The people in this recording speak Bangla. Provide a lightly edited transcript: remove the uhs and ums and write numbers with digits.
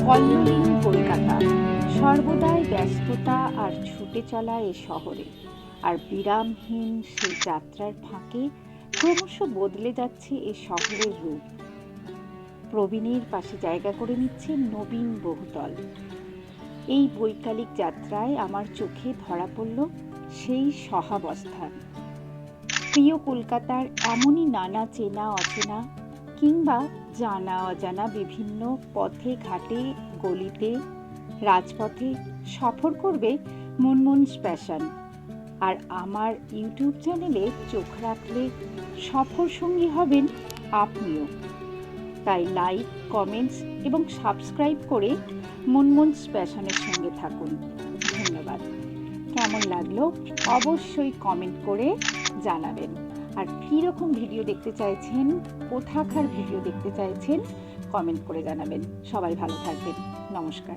কল্লোলিনী কলকাতা, সর্বদাই ব্যস্ততা আর ছুটে চলা এ শহরে, আর বিরামহীন সেই যাত্রার ফাঁকে ক্রমশ বদলে যাচ্ছে এ শহরের রূপ। প্রবীণের পাশে জায়গা করে নিচ্ছে নবীন বহুতল। এই বৈকালিক যাত্রায় আমার চোখে ধরা পড়ল সেই সহাবস্থান। প্রিয় কলকাতার এমনই নানা চেনা অচেনা কিংবা জানা অজানা বিভিন্ন পথে ঘাটে গলিতে রাজপথে সফর করবে মুনমুনস প্যাশন। আর আমার ইউটিউব চ্যানেলে চোখ রাখলে সফর সঙ্গী হবেন আপনিও। তাই লাইক, কমেন্টস এবং সাবস্ক্রাইব করে মুনমুনস প্যাশনের সঙ্গে থাকুন। ধন্যবাদ। কেমন লাগলো অবশ্যই কমেন্ট করে জানাবেন। আর কীরকম ভিডিও দেখতে চাইছেন, কোথাকার ভিডিও দেখতে চাইছেন, কমেন্ট করে জানাবেন। সবাই ভালো থাকবেন। নমস্কার।